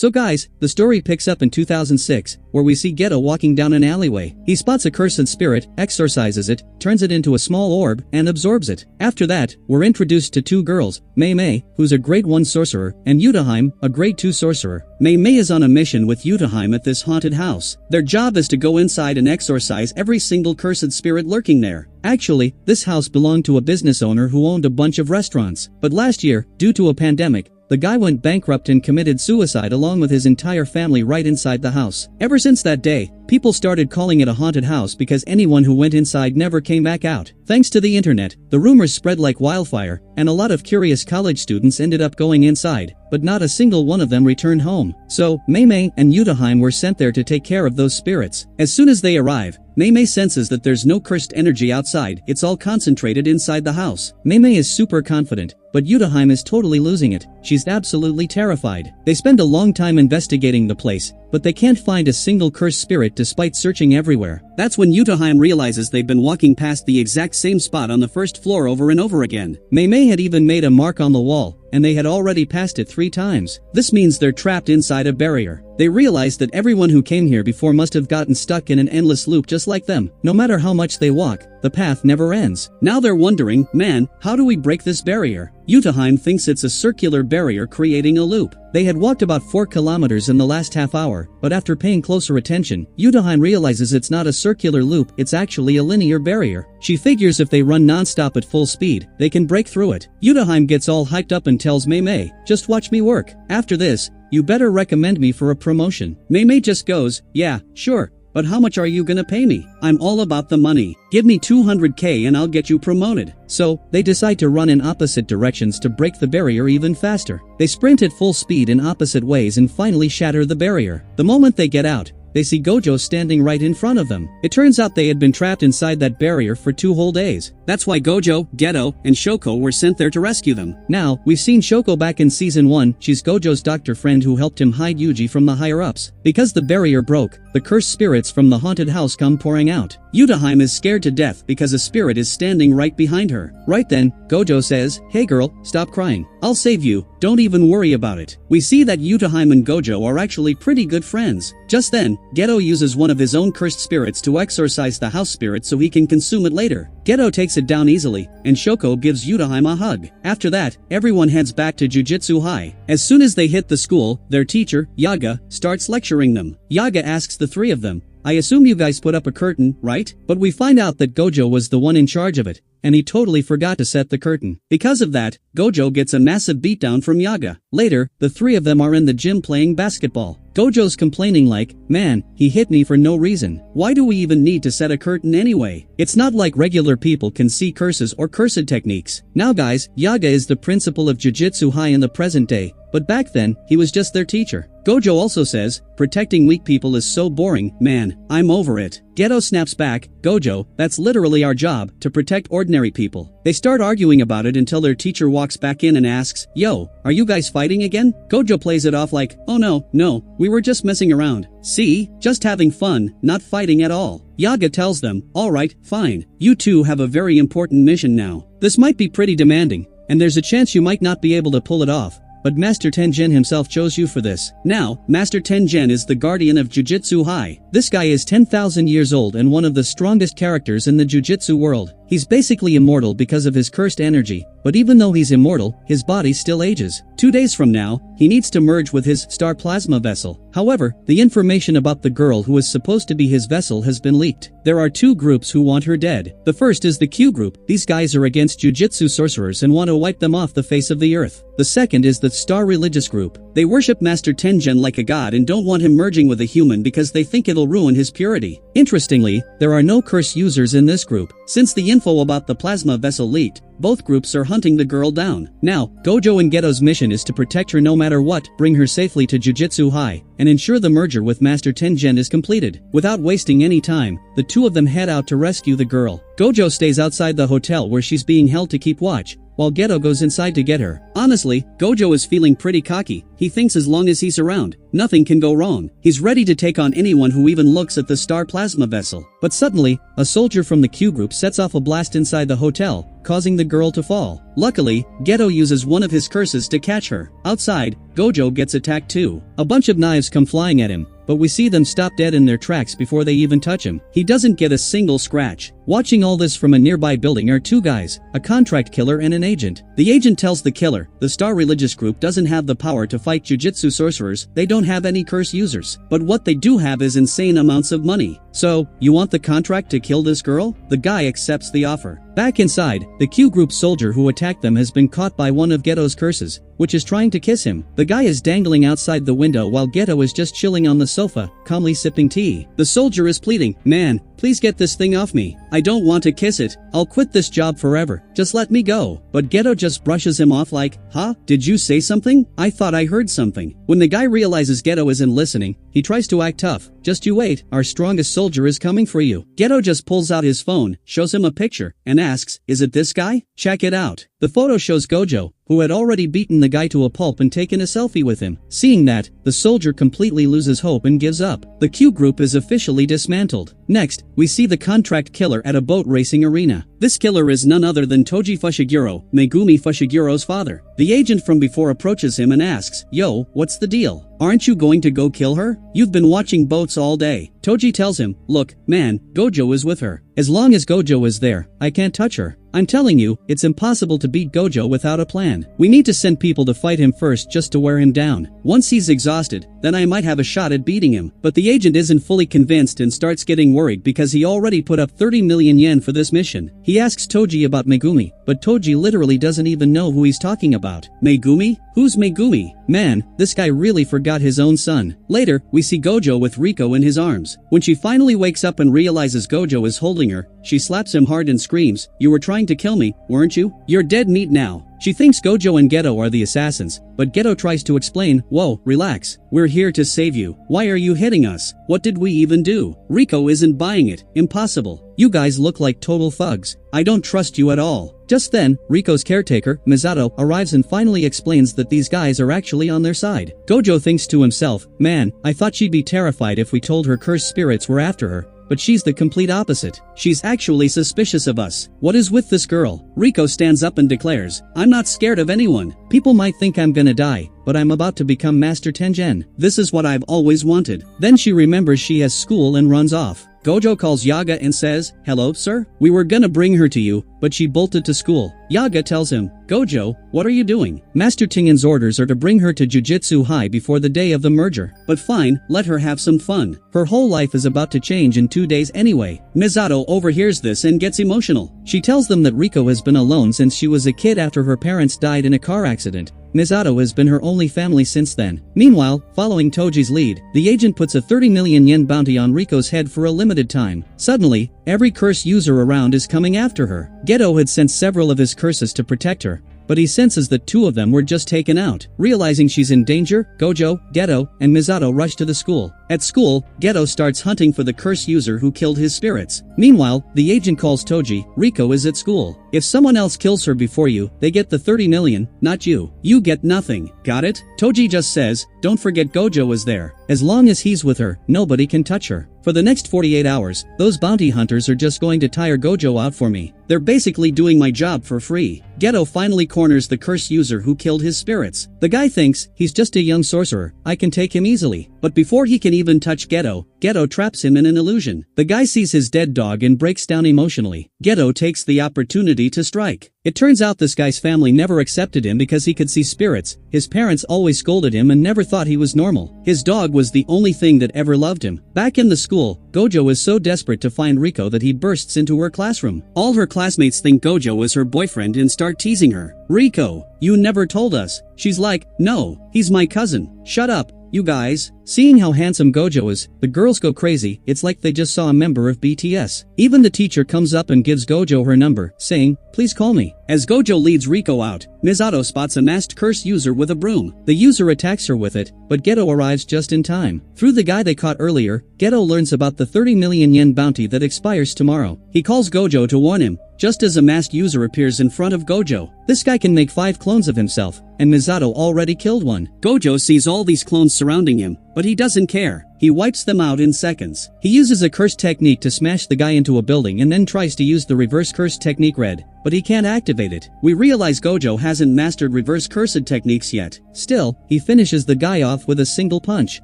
So guys, the story picks up in 2006, where we see Geto walking down an alleyway. He spots a cursed spirit, exorcises it, turns it into a small orb, and absorbs it. After that, we're introduced to two girls, Mei Mei, who's a grade 1 sorcerer, and Yutaheim, a grade 2 sorcerer. Mei Mei is on a mission with Yutaheim at this haunted house. Their job is to go inside and exorcise every single cursed spirit lurking there. Actually, this house belonged to a business owner who owned a bunch of restaurants. But last year, due to a pandemic, the guy went bankrupt and committed suicide along with his entire family right inside the house. Ever since that day, people started calling it a haunted house because anyone who went inside never came back out. Thanks to the internet, the rumors spread like wildfire, and a lot of curious college students ended up going inside, but not a single one of them returned home. So, Mei Mei and Yutaheim were sent there to take care of those spirits. As soon as they arrive, Mei Mei senses that there's no cursed energy outside, it's all concentrated inside the house. Mei Mei is super confident, but Yutaheim is totally losing it. She's absolutely terrified. They spend a long time investigating the place, but they can't find a single cursed spirit despite searching everywhere. That's when Yutaheim realizes they've been walking past the exact same spot on the first floor over and over again. Mei Mei had even made a mark on the wall, and they had already passed it 3 times. This means they're trapped inside a barrier. They realize that everyone who came here before must have gotten stuck in an endless loop just like them. No matter how much they walk, the path never ends. Now they're wondering, man, how do we break this barrier? Yutaheim thinks it's a circular barrier creating a loop. They had walked about 4 kilometers in the last half hour, but after paying closer attention, Yutaheim realizes it's not a circular loop, it's actually a linear barrier. She figures if they run non-stop at full speed, they can break through it. Yutaheim gets all hyped up and tells Mei Mei, just watch me work. After this, you better recommend me for a promotion. Mei Mei just goes, yeah, sure. But how much are you gonna pay me? I'm all about the money. Give me 200k and I'll get you promoted. So, they decide to run in opposite directions to break the barrier even faster. They sprint at full speed in opposite ways and finally shatter the barrier. The moment they get out, they see Gojo standing right in front of them. It turns out they had been trapped inside that barrier for 2 whole days. That's why Gojo, Geto, and Shoko were sent there to rescue them. Now, we've seen Shoko back in season 1, she's Gojo's doctor friend who helped him hide Yuji from the higher-ups. Because the barrier broke, the cursed spirits from the haunted house come pouring out. Yutaheim is scared to death because a spirit is standing right behind her. Right then, Gojo says, hey girl, stop crying. I'll save you, don't even worry about it. We see that Yutaheim and Gojo are actually pretty good friends. Just then, Geto uses one of his own cursed spirits to exorcise the house spirit so he can consume it later. Geto takes it down easily, and Shoko gives Yutaheim a hug. After that, everyone heads back to Jujutsu High. As soon as they hit the school, their teacher, Yaga, starts lecturing them. Yaga asks the 3 of them, I assume you guys put up a curtain, right? But we find out that Gojo was the one in charge of it, and he totally forgot to set the curtain. Because of that, Gojo gets a massive beatdown from Yaga. Later, the 3 of them are in the gym playing basketball. Gojo's complaining like, man, he hit me for no reason. Why do we even need to set a curtain anyway? It's not like regular people can see curses or cursed techniques. Now guys, Yaga is the principal of Jujutsu High in the present day, but back then, he was just their teacher. Gojo also says, protecting weak people is so boring, man, I'm over it. Geto snaps back, Gojo, that's literally our job, to protect ordinary people. They start arguing about it until their teacher walks back in and asks, yo, are you guys fighting again? Gojo plays it off like, oh no, we were just messing around. See, just having fun, not fighting at all. Yaga tells them, alright, fine, you two have a very important mission now. This might be pretty demanding, and there's a chance you might not be able to pull it off. But Master Tengen himself chose you for this. Now, Master Tengen is the guardian of Jujutsu High. This guy is 10,000 years old and one of the strongest characters in the Jujutsu world. He's basically immortal because of his cursed energy, but even though he's immortal, his body still ages. 2 days from now, he needs to merge with his star plasma vessel. However, the information about the girl who is supposed to be his vessel has been leaked. There are 2 groups who want her dead. The first is the Q group. These guys are against Jujutsu sorcerers and want to wipe them off the face of the earth. The second is the Star Religious group. They worship Master Tengen like a god and don't want him merging with a human because they think it'll ruin his purity. Interestingly, there are no curse users in this group. Since the info about the plasma vessel leaked, both groups are hunting the girl down. Now, Gojo and Geto's mission is to protect her no matter what, bring her safely to Jujutsu High, and ensure the merger with Master Tengen is completed. Without wasting any time, the 2 of them head out to rescue the girl. Gojo stays outside the hotel where she's being held to keep watch, while Geto goes inside to get her. Honestly, Gojo is feeling pretty cocky. He thinks as long as he's around, nothing can go wrong. He's ready to take on anyone who even looks at the star plasma vessel. But suddenly, a soldier from the Q group sets off a blast inside the hotel, causing the girl to fall. Luckily, Geto uses one of his curses to catch her. Outside, Gojo gets attacked too. A bunch of knives come flying at him, but we see them stop dead in their tracks before they even touch him. He doesn't get a single scratch. Watching all this from a nearby building are two guys, a contract killer and an agent. The agent tells the killer, the Star religious group doesn't have the power to fight jujitsu sorcerers, they don't have any curse users. But what they do have is insane amounts of money. So, you want the contract to kill this girl? The guy accepts the offer. Back inside, the Q group soldier who attacked them has been caught by one of Geto's curses, which is trying to kiss him. The guy is dangling outside the window while Geto is just chilling on the sofa, calmly sipping tea. The soldier is pleading, "Man, please get this thing off me. I don't want to kiss it. I'll quit this job forever. Just let me go." But Geto just brushes him off like, "Huh? Did you say something? I thought I heard something." When the guy realizes Geto isn't listening, he tries to act tough. "Just you wait, our strongest soldier is coming for you." Geto just pulls out his phone, shows him a picture, and asks, "Is it this guy? Check it out." The photo shows Gojo, who had already beaten the guy to a pulp and taken a selfie with him. Seeing that, the soldier completely loses hope and gives up. The Q group is officially dismantled. Next, we see the contract killer at a boat racing arena. This killer is none other than Toji Fushiguro, Megumi Fushiguro's father. The agent from before approaches him and asks, "Yo, what's the deal? Aren't you going to go kill her? You've been watching boats all day." Toji tells him, "Look, man, Gojo is with her. As long as Gojo is there, I can't touch her. I'm telling you, it's impossible to beat Gojo without a plan. We need to send people to fight him first just to wear him down. Once he's exhausted, then I might have a shot at beating him." But the agent isn't fully convinced and starts getting worried because he already put up 30 million yen for this mission. He asks Toji about Megumi, but Toji literally doesn't even know who he's talking about. Megumi? Who's Megumi? Man, this guy really forgot his own son. Later, we see Gojo with Riko in his arms. When she finally wakes up and realizes Gojo is holding her, she slaps him hard and screams, "You were trying to kill me, weren't you? You're dead meat now." She thinks Gojo and Geto are the assassins, but Geto tries to explain, "Whoa, relax. We're here to save you. Why are you hitting us? What did we even do?" Riko isn't buying it. "Impossible. You guys look like total thugs. I don't trust you at all." Just then, Riko's caretaker, Misato, arrives and finally explains that these guys are actually on their side. Gojo thinks to himself, "Man, I thought she'd be terrified if we told her cursed spirits were after her. But she's the complete opposite. She's actually suspicious of us. What is with this girl?" Riko stands up and declares, "I'm not scared of anyone. People might think I'm gonna die, but I'm about to become Master Tengen. This is what I've always wanted." Then she remembers she has school and runs off. Gojo calls Yaga and says, "Hello, sir? We were gonna bring her to you, but she bolted to school." Yaga tells him, "Gojo, what are you doing? Master Tengen's orders are to bring her to Jujutsu High before the day of the merger. But fine, let her have some fun. Her whole life is about to change in 2 days anyway." Misato overhears this and gets emotional. She tells them that Riko has been alone since she was a kid after her parents died in a car accident. Misato has been her only family since then. Meanwhile, following Toji's lead, the agent puts a 30 million yen bounty on Riko's head for a limited time. Suddenly, every curse user around is coming after her. Geto had sent several of his curses to protect her, but he senses that 2 of them were just taken out. Realizing she's in danger, Gojo, Geto, and Misato rush to the school. At school, Geto starts hunting for the curse user who killed his spirits. Meanwhile, the agent calls Toji, "Riko is at school. If someone else kills her before you, they get the 30 million, not you. You get nothing. Got it?" Toji just says, "Don't forget Gojo is there. As long as he's with her, nobody can touch her." For the next 48 hours, those bounty hunters are just going to tire Gojo out for me. They're basically doing my job for free. Geto finally corners the curse user who killed his spirits. The guy thinks, he's just a young sorcerer, I can take him easily. But before he can even touch Geto, Geto traps him in an illusion. The guy sees his dead dog and breaks down emotionally. Geto takes the opportunity to strike. It turns out this guy's family never accepted him because he could see spirits. His parents always scolded him and never thought he was normal. His dog was the only thing that ever loved him. Back in the school, Gojo is so desperate to find Riko that he bursts into her classroom. All her classmates think Gojo is her boyfriend and start teasing her. "Riko, you never told us." She's like, "No, he's my cousin. Shut up, you guys." Seeing how handsome Gojo is, the girls go crazy. It's like they just saw a member of BTS. Even the teacher comes up and gives Gojo her number, saying, "Please call me." As Gojo leads Riko out, Misato spots a masked curse user with a broom. The user attacks her with it, but Geto arrives just in time. Through the guy they caught earlier, Geto learns about the 30 million yen bounty that expires tomorrow. He calls Gojo to warn him. just as a masked user appears in front of Gojo. This guy can make 5 clones of himself, and Misato already killed one. Gojo sees all these clones surrounding him, but he doesn't care. He wipes them out in seconds. He uses a curse technique to smash the guy into a building and then tries to use the reverse curse technique red, but he can't activate it. We realize Gojo hasn't mastered reverse cursed techniques yet. Still, he finishes the guy off with a single punch.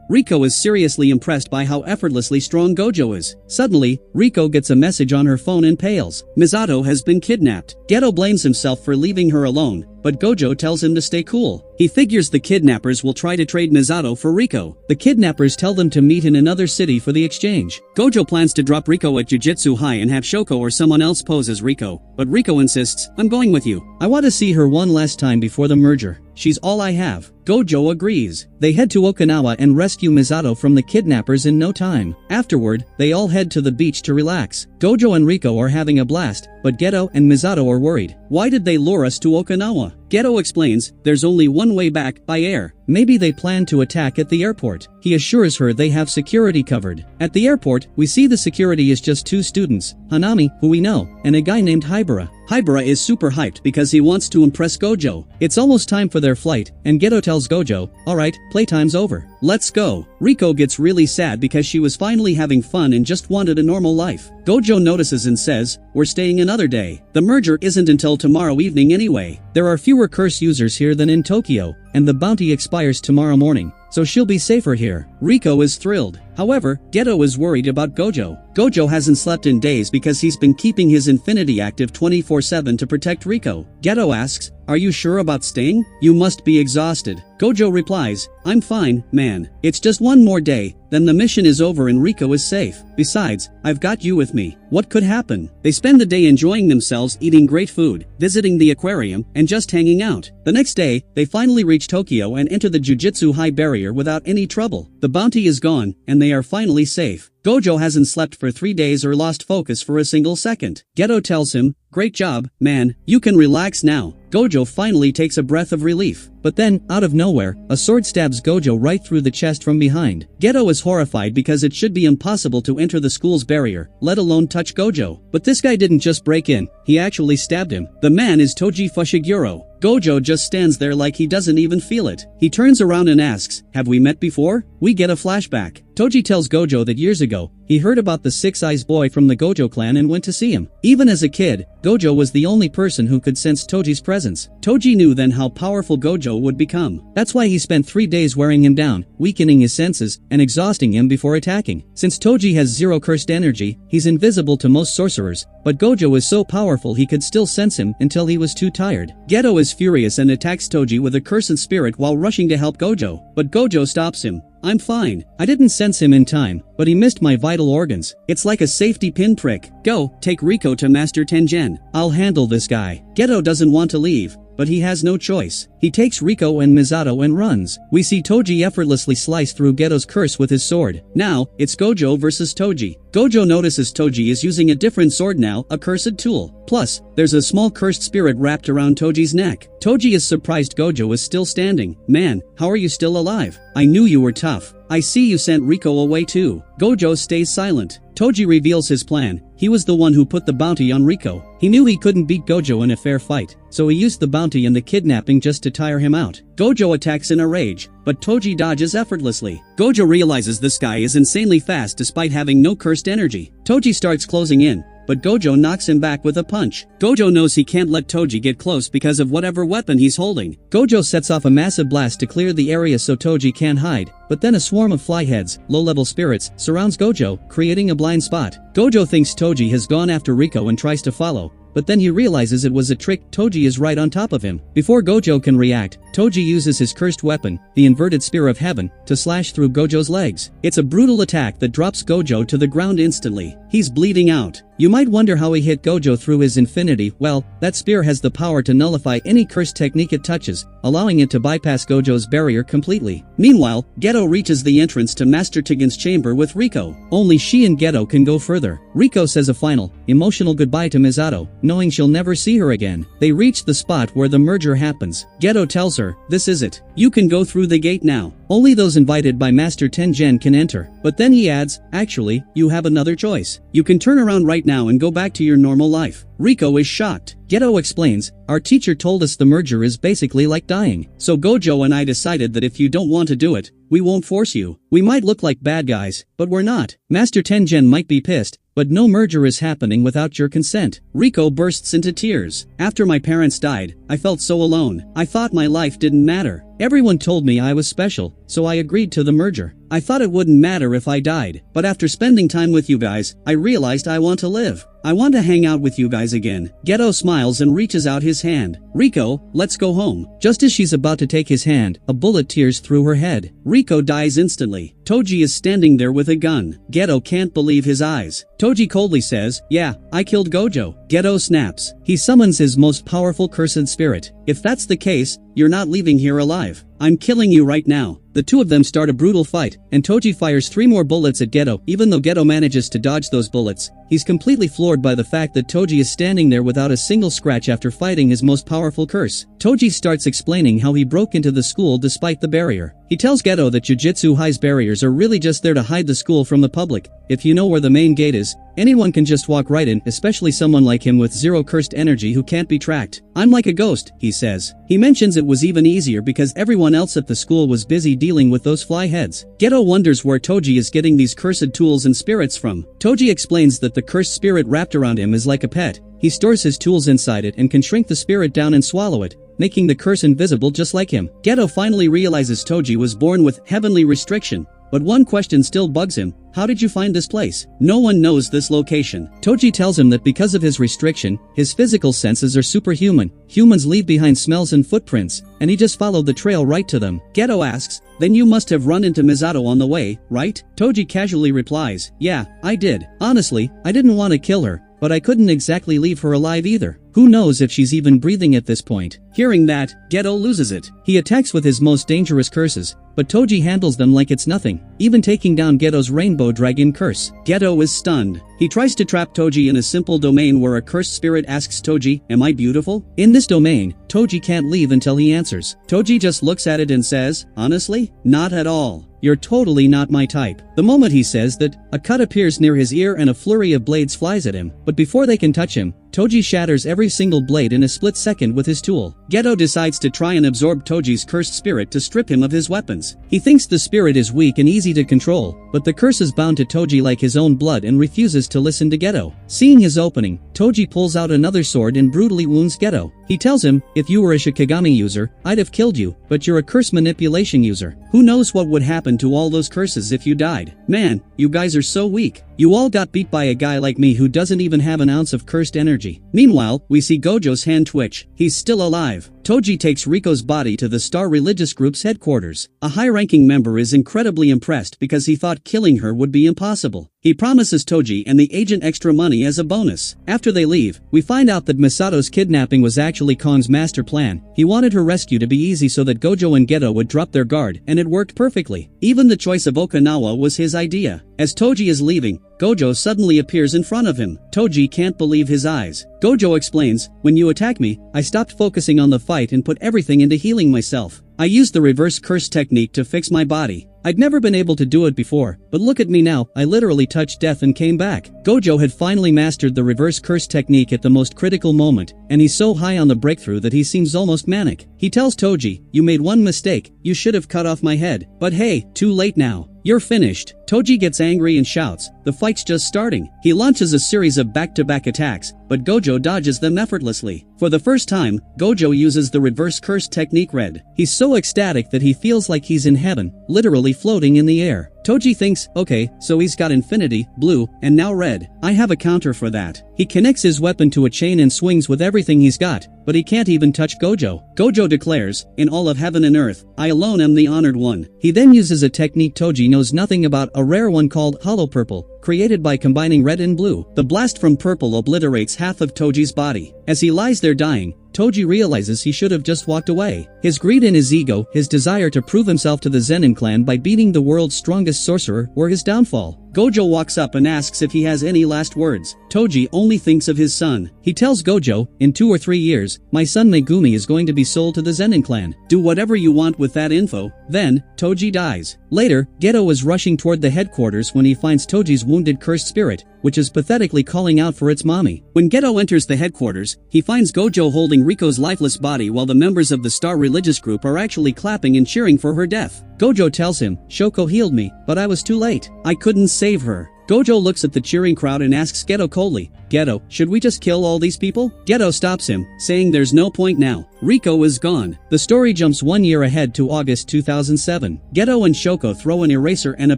Riko is seriously impressed by how effortlessly strong Gojo is. Suddenly, Riko gets a message on her phone and pales. Misato has been kidnapped. Geto blames himself for leaving her alone, but Gojo tells him to stay cool. He figures the kidnappers will try to trade Misato for Riko. The kidnappers tell them to meet in another city for the exchange. Gojo plans to drop Riko at Jujutsu High and have Shoko or someone else pose as Riko, but Riko insists, "I'm going with you. I want to see her one last time before the merger. She's all I have." Gojo agrees. They head to Okinawa and rescue Misato from the kidnappers in no time. Afterward, they all head to the beach to relax. Gojo and Riko are having a blast, but Geto and Misato are worried. Why did they lure us to Okinawa? Geto explains, there's only one way back, by air. Maybe they plan to attack at the airport. He assures her they have security covered. At the airport, we see the security is just 2 students, Hanami, who we know, and a guy named Hibara. Hibara is super hyped because he wants to impress Gojo. It's almost time for their flight, and Geto tells Gojo, "Alright, playtime's over. Let's go." Riko gets really sad because she was finally having fun and just wanted a normal life. Gojo notices and says, "We're staying another day. The merger isn't until tomorrow evening anyway. There are fewer curse users here than in Tokyo, and the bounty expires tomorrow morning, so she'll be safer here." Riko is thrilled. However, Geto is worried about Gojo. Gojo hasn't slept in days because he's been keeping his infinity active 24/7 to protect Riko. Geto asks, "Are you sure about staying? You must be exhausted." Gojo replies, "I'm fine, man. It's just one more day, then the mission is over and Riko is safe. Besides, I've got you with me. What could happen?" They spend the day enjoying themselves, eating great food, visiting the aquarium, and just hanging out. The next day, they finally reach Tokyo and enter the Jujutsu High barrier without any trouble. The bounty is gone, and they are finally safe. Gojo hasn't slept for 3 days or lost focus for a single second. Geto tells him, "Great job, man. You can relax now." Gojo finally takes a breath of relief. But then, out of nowhere, a sword stabs Gojo right through the chest from behind. Geto is horrified because it should be impossible to enter the school's barrier, let alone touch Gojo. But this guy didn't just break in, he actually stabbed him. The man is Toji Fushiguro. Gojo just stands there like he doesn't even feel it. He turns around and asks, "Have we met before?" We get a flashback. Toji tells Gojo that years ago, he heard about the Six Eyes boy from the Gojo clan and went to see him. Even as a kid, Gojo was the only person who could sense Toji's presence. Toji knew then how powerful Gojo would become. That's why he spent 3 days wearing him down, weakening his senses, and exhausting him before attacking. Since Toji has 0 cursed energy, he's invisible to most sorcerers, but Gojo is so powerful he could still sense him until he was too tired. Geto is furious and attacks Toji with a cursed spirit while rushing to help Gojo, but Gojo stops him. "I'm fine. I didn't sense him in time, but he missed my vital organs. It's like a safety pinprick. Go, take Riko to Master Tengen. I'll handle this guy." Geto doesn't want to leave, but he has no choice. He takes Riko and Misato and runs. We see Toji effortlessly slice through Geto's curse with his sword. Now, it's Gojo versus Toji. Gojo notices Toji is using a different sword now, a cursed tool. Plus, there's a small cursed spirit wrapped around Toji's neck. Toji is surprised Gojo is still standing. "Man, how are you still alive? I knew you were tough. I see you sent Riko away too." Gojo stays silent. Toji reveals his plan. He was the one who put the bounty on Riko. He knew he couldn't beat Gojo in a fair fight, so he used the bounty and the kidnapping just to tire him out. Gojo attacks in a rage, but Toji dodges effortlessly. Gojo realizes this guy is insanely fast despite having no cursed energy. Toji starts closing in, but Gojo knocks him back with a punch. Gojo knows he can't let Toji get close because of whatever weapon he's holding. Gojo sets off a massive blast to clear the area so Toji can't hide, but then a swarm of flyheads, low-level spirits, surrounds Gojo, creating a blind spot. Gojo thinks Toji has gone after Riko and tries to follow, but then he realizes it was a trick. Toji is right on top of him. Before Gojo can react, Toji uses his cursed weapon, the inverted spear of heaven, to slash through Gojo's legs. It's a brutal attack that drops Gojo to the ground instantly. He's bleeding out. You might wonder how he hit Gojo through his infinity. Well, that spear has the power to nullify any cursed technique it touches, allowing it to bypass Gojo's barrier completely. Meanwhile, Geto reaches the entrance to Master Tengen's chamber with Riko. Only she and Geto can go further. Riko says a final, emotional goodbye to Misato, knowing she'll never see her again. They reach the spot where the merger happens. Geto tells her, "This is it. You can go through the gate now." Only those invited by Master Tengen can enter. But then he adds, actually, you have another choice. You can turn around right now and go back to your normal life. Riko is shocked. Geto explains, our teacher told us the merger is basically like dying. So Gojo and I decided that if you don't want to do it, we won't force you. We might look like bad guys, but we're not. Master Tengen might be pissed, but no merger is happening without your consent. Riko bursts into tears. After my parents died, I felt so alone. I thought my life didn't matter. Everyone told me I was special, so I agreed to the merger. I thought it wouldn't matter if I died, but after spending time with you guys, I realized I want to live. I want to hang out with you guys again. Geto smiles and reaches out his hand. Riko, let's go home. Just as she's about to take his hand, a bullet tears through her head. Riko dies instantly. Toji is standing there with a gun. Geto can't believe his eyes. Toji coldly says, yeah, I killed Gojo. Geto snaps. He summons his most powerful cursed spirit. If that's the case, you're not leaving here alive. I'm killing you right now. The two of them start a brutal fight, and Toji fires 3 more bullets at Geto. Even though Geto manages to dodge those bullets, he's completely floored by the fact that Toji is standing there without a single scratch after fighting his most powerful curse. Toji starts explaining how he broke into the school despite the barrier. He tells Geto that Jujutsu High's barriers are really just there to hide the school from the public. If you know where the main gate is, anyone can just walk right in, especially someone like him with 0 cursed energy who can't be tracked. I'm like a ghost, he says. He mentions it was even easier because everyone else at the school was busy dealing with those fly heads. Geto wonders where Toji is getting these cursed tools and spirits from. Toji explains that the cursed spirit wrapped around him is like a pet. He stores his tools inside it and can shrink the spirit down and swallow it, making the curse invisible just like him. Geto finally realizes Toji was born with heavenly restriction. But one question still bugs him. How did you find this place? No one knows this location. Toji tells him that because of his restriction, his physical senses are superhuman. Humans leave behind smells and footprints, and he just followed the trail right to them. Geto asks, then you must have run into Misato on the way, right? Toji casually replies, yeah, I did. Honestly, I didn't want to kill her, but I couldn't exactly leave her alive either. Who knows if she's even breathing at this point? Hearing that, Geto loses it. He attacks with his most dangerous curses, but Toji handles them like it's nothing, even taking down Geto's rainbow dragon curse. Geto is stunned. He tries to trap Toji in a simple domain where a cursed spirit asks Toji, am I beautiful? In this domain, Toji can't leave until he answers. Toji just looks at it and says, honestly, not at all. You're totally not my type. The moment he says that, a cut appears near his ear and a flurry of blades flies at him, but before they can touch him, Toji shatters every single blade in a split second with his tool. Geto decides to try and absorb Toji's cursed spirit to strip him of his weapons. He thinks the spirit is weak and easy to control, but the curse is bound to Toji like his own blood and refuses to listen to Geto. Seeing his opening, Toji pulls out another sword and brutally wounds Geto. He tells him, if you were a Shikigami user, I'd have killed you, but you're a curse manipulation user. Who knows what would happen to all those curses if you died? Man, you guys are so weak. You all got beat by a guy like me who doesn't even have an ounce of cursed energy. Meanwhile, we see Gojo's hand twitch. He's still alive. Toji takes Riko's body to the Star Religious Group's headquarters. A high-ranking member is incredibly impressed because he thought killing her would be impossible. He promises Toji and the agent extra money as a bonus. After they leave, we find out that Misato's kidnapping was actually Kong's master plan. He wanted her rescue to be easy so that Gojo and Geto would drop their guard, and it worked perfectly. Even the choice of Okinawa was his idea. As Toji is leaving, Gojo suddenly appears in front of him. Toji can't believe his eyes. Gojo explains, when you attack me, I stopped focusing on the fight and put everything into healing myself. I used the reverse curse technique to fix my body. I'd never been able to do it before, but look at me now, I literally touched death and came back. Gojo had finally mastered the reverse curse technique at the most critical moment, and he's so high on the breakthrough that he seems almost manic. He tells Toji, you made one mistake, you should have cut off my head. But hey, too late now. You're finished. Toji gets angry and shouts, the fight's just starting. He launches a series of back-to-back attacks, but Gojo dodges them effortlessly. For the first time, Gojo uses the reverse curse technique red. He's so ecstatic that he feels like he's in heaven, literally floating in the air. Toji thinks, okay, so he's got infinity, blue, and now red. I have a counter for that. He connects his weapon to a chain and swings with everything he's got, but he can't even touch Gojo. Gojo declares, in all of heaven and earth, I alone am the honored one. He then uses a technique Toji knows nothing about, a rare one called Hollow Purple, created by combining red and blue. The blast from purple obliterates half of Toji's body. As he lies there dying, Toji realizes he should have just walked away. His greed and his ego, his desire to prove himself to the Zenin clan by beating the world's strongest sorcerer, were his downfall. Gojo walks up and asks if he has any last words. Toji only thinks of his son. He tells Gojo, in 2 or 3 years, my son Megumi is going to be sold to the Zenin clan. Do whatever you want with that info. Then, Toji dies. Later, Geto is rushing toward the headquarters when he finds Toji's wounded cursed spirit, which is pathetically calling out for its mommy. When Geto enters the headquarters, he finds Gojo holding Riko's lifeless body while the members of the Star religious group are actually clapping and cheering for her death. Gojo tells him, Shoko healed me, but I was too late. I couldn't save her. Gojo looks at the cheering crowd and asks Geto coldly, Geto, should we just kill all these people? Geto stops him, saying there's no point now. Riko is gone. The story jumps 1 year ahead to August 2007. Geto and Shoko throw an eraser and a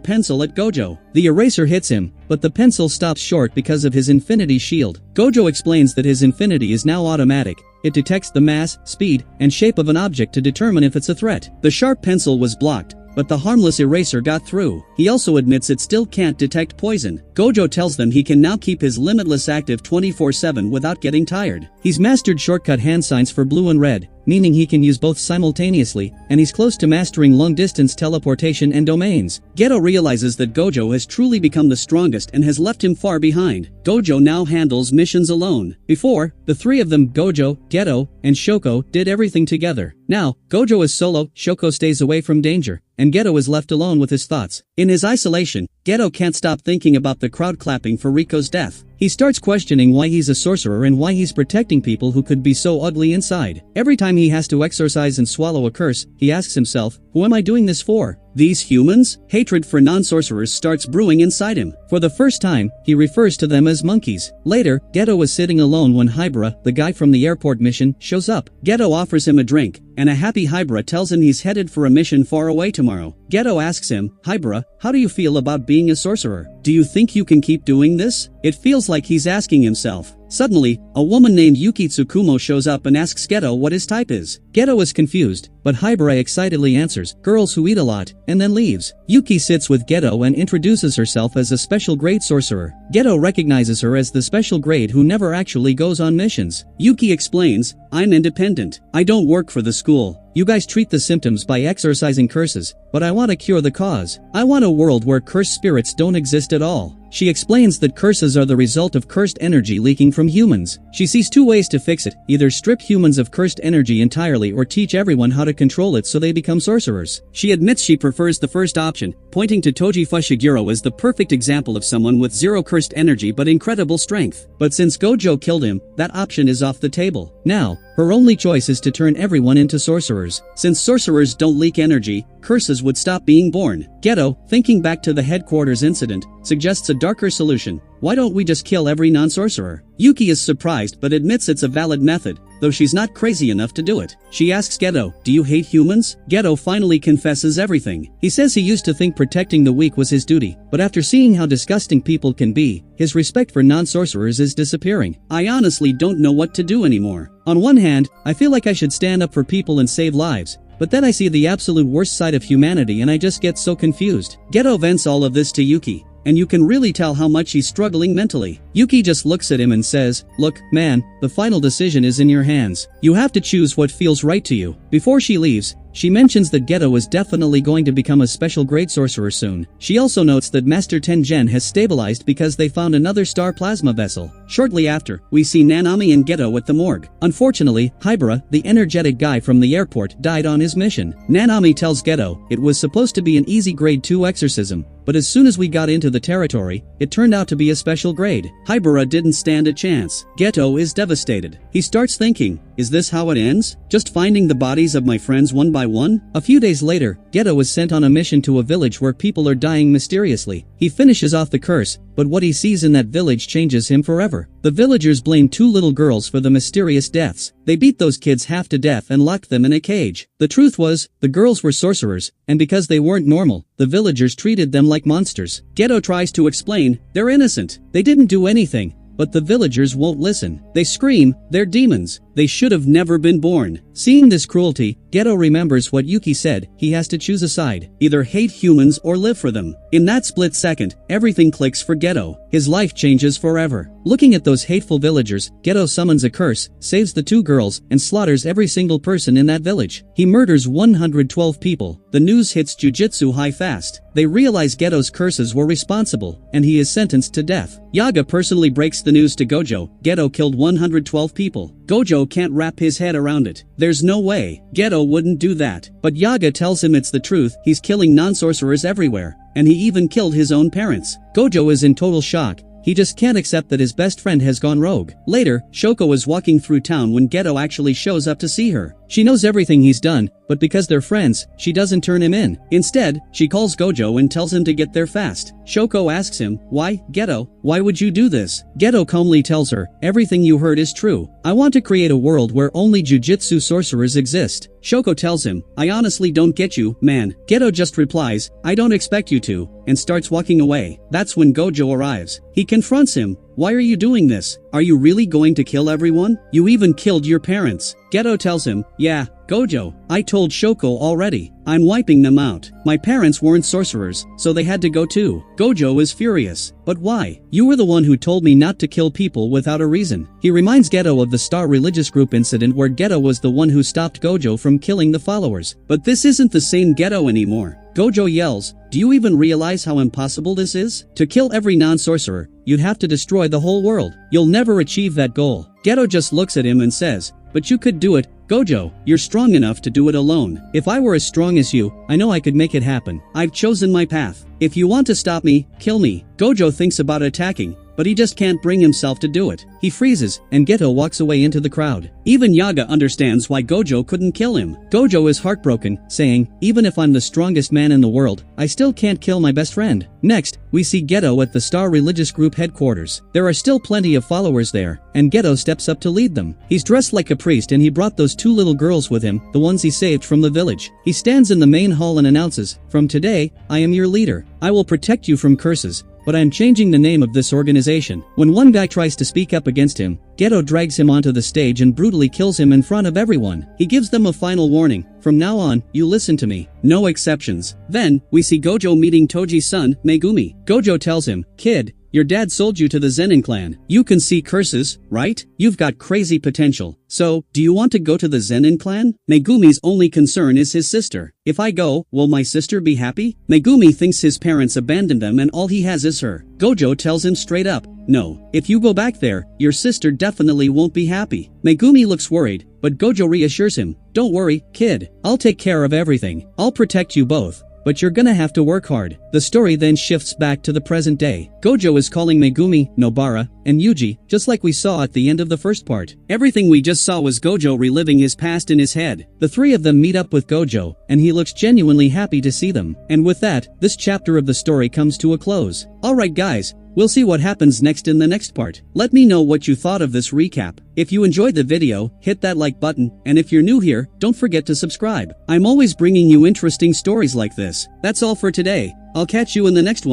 pencil at Gojo. The eraser hits him, but the pencil stops short because of his infinity shield. Gojo explains that his infinity is now automatic. It detects the mass, speed, and shape of an object to determine if it's a threat. The sharp pencil was blocked, but the harmless eraser got through. He also admits it still can't detect poison. Gojo tells them he can now keep his limitless active 24/7 without getting tired. He's mastered shortcut hand signs for blue and red, meaning he can use both simultaneously, and he's close to mastering long-distance teleportation and domains. Geto realizes that Gojo has truly become the strongest and has left him far behind. Gojo now handles missions alone. Before, the three of them, Gojo, Geto, and Shoko, did everything together. Now, Gojo is solo, Shoko stays away from danger, and Geto is left alone with his thoughts. In his isolation, Geto can't stop thinking about the crowd clapping for Riko's death. He starts questioning why he's a sorcerer and why he's protecting people who could be so ugly inside. Every time he has to exorcise and swallow a curse, he asks himself, who am I doing this for? These humans? Hatred for non-sorcerers starts brewing inside him. For the first time, he refers to them as monkeys. Later, Geto is sitting alone when Hybra, the guy from the airport mission, shows up. Geto offers him a drink, and a happy Hybra tells him he's headed for a mission far away tomorrow. Geto asks him, Hybra, how do you feel about being a sorcerer? Do you think you can keep doing this? It feels like he's asking himself. Suddenly, a woman named Yuki Tsukumo shows up and asks Geto what his type is. Geto is confused, but Hybra excitedly answers, girls who eat a lot, and then leaves. Yuki sits with Geto and introduces herself as a special grade sorcerer. Geto recognizes her as the special grade who never actually goes on missions. Yuki explains, I'm independent. I don't work for the school. You guys treat the symptoms by exorcising curses, but I want to cure the cause. I want a world where cursed spirits don't exist at all. She explains that curses are the result of cursed energy leaking from humans. She sees two ways to fix it, either strip humans of cursed energy entirely or teach everyone how to control it so they become sorcerers. She admits she prefers the first option, pointing to Toji Fushiguro as the perfect example of someone with zero cursed energy but incredible strength. But since Gojo killed him, that option is off the table. Now, her only choice is to turn everyone into sorcerers. Since sorcerers don't leak energy, curses would stop being born. Geto, thinking back to the headquarters incident, suggests a darker solution. Why don't we just kill every non-sorcerer? Yuki is surprised but admits it's a valid method, though she's not crazy enough to do it. She asks Geto, do you hate humans? Geto finally confesses everything. He says he used to think protecting the weak was his duty, but after seeing how disgusting people can be, his respect for non-sorcerers is disappearing. I honestly don't know what to do anymore. On one hand, I feel like I should stand up for people and save lives, but then I see the absolute worst side of humanity and I just get so confused. Geto vents all of this to Yuki, and you can really tell how much he's struggling mentally. Yuki just looks at him and says, look, man, the final decision is in your hands. You have to choose what feels right to you. Before she leaves, she mentions that Geto is definitely going to become a special grade sorcerer soon. She also notes that Master Tengen has stabilized because they found another star plasma vessel. Shortly after, we see Nanami and Geto at the morgue. Unfortunately, Hybra, the energetic guy from the airport, died on his mission. Nanami tells Geto it was supposed to be an easy grade 2 exorcism, but as soon as we got into the territory, it turned out to be a special grade. Hybra didn't stand a chance. Geto is devastated. He starts thinking, is this how it ends? Just finding the bodies of my friends one by one? A few days later, Geto is sent on a mission to a village where people are dying mysteriously. He finishes off the curse, but what he sees in that village changes him forever. The villagers blame two little girls for the mysterious deaths. They beat those kids half to death and locked them in a cage. The truth was, the girls were sorcerers, and because they weren't normal, the villagers treated them like monsters. Geto tries to explain, they're innocent. They didn't do anything. But the villagers won't listen. They scream, they're demons. They should have never been born. Seeing this cruelty, Geto remembers what Yuki said, he has to choose a side, either hate humans or live for them. In that split second, everything clicks for Geto. His life changes forever. Looking at those hateful villagers, Geto summons a curse, saves the 2 girls, and slaughters every single person in that village. He murders 112 people. The news hits Jujutsu High fast. They realize Geto's curses were responsible, and he is sentenced to death. Yaga personally breaks the news to Gojo. Geto killed 112 people. Gojo can't wrap his head around it. There's no way. Geto wouldn't do that. But Yaga tells him it's the truth. He's killing non-sorcerers everywhere. And he even killed his own parents. Gojo is in total shock. He just can't accept that his best friend has gone rogue. Later, Shoko is walking through town when Geto actually shows up to see her. She knows everything he's done, but because they're friends, she doesn't turn him in. Instead, she calls Gojo and tells him to get there fast. Shoko asks him, "Why, Geto? Why would you do this?" Geto calmly tells her, "Everything you heard is true. I want to create a world where only jujutsu sorcerers exist." Shoko tells him, "I honestly don't get you, man." Geto just replies, "I don't expect you to," and starts walking away. That's when Gojo arrives. He confronts him. "Why are you doing this? Are you really going to kill everyone? You even killed your parents." Geto tells him, "Yeah, Gojo, I told Shoko already. I'm wiping them out. My parents weren't sorcerers, so they had to go too." Gojo is furious. "But why? You were the one who told me not to kill people without a reason." He reminds Geto of the Star Religious Group incident where Geto was the one who stopped Gojo from killing the followers. But this isn't the same Geto anymore. Gojo yells, "Do you even realize how impossible this is? To kill every non-sorcerer, you'd have to destroy the whole world. You'll never achieve that goal." Geto just looks at him and says, "But you could do it, Gojo. You're strong enough to do it alone. If I were as strong as you, I know I could make it happen. I've chosen my path. If you want to stop me, kill me." Gojo thinks about attacking, but he just can't bring himself to do it. He freezes, and Geto walks away into the crowd. Even Yaga understands why Gojo couldn't kill him. Gojo is heartbroken, saying, "Even if I'm the strongest man in the world, I still can't kill my best friend." Next, we see Geto at the Star Religious Group headquarters. There are still plenty of followers there, and Geto steps up to lead them. He's dressed like a priest and he brought those 2 little girls with him, the ones he saved from the village. He stands in the main hall and announces, "From today, I am your leader. I will protect you from curses. But I'm changing the name of this organization." When one guy tries to speak up against him, Geto drags him onto the stage and brutally kills him in front of everyone. He gives them a final warning, "From now on, you listen to me. No exceptions." Then, we see Gojo meeting Toji's son, Megumi. Gojo tells him, "Kid, your dad sold you to the Zenin clan. You can see curses, right? You've got crazy potential. So, do you want to go to the Zenin clan?" Megumi's only concern is his sister. "If I go, will my sister be happy?" Megumi thinks his parents abandoned them and all he has is her. Gojo tells him straight up, "No. If you go back there, your sister definitely won't be happy." Megumi looks worried, but Gojo reassures him, "Don't worry, kid. I'll take care of everything. I'll protect you both. But you're gonna have to work hard." The story then shifts back to the present day. Gojo is calling Megumi, Nobara, and Yuji, just like we saw at the end of the first part. Everything we just saw was Gojo reliving his past in his head. The 3 of them meet up with Gojo, and he looks genuinely happy to see them. And with that, this chapter of the story comes to a close. Alright guys, we'll see what happens next in the next part. Let me know what you thought of this recap. If you enjoyed the video, hit that like button, and if you're new here, don't forget to subscribe. I'm always bringing you interesting stories like this. That's all for today. I'll catch you in the next one.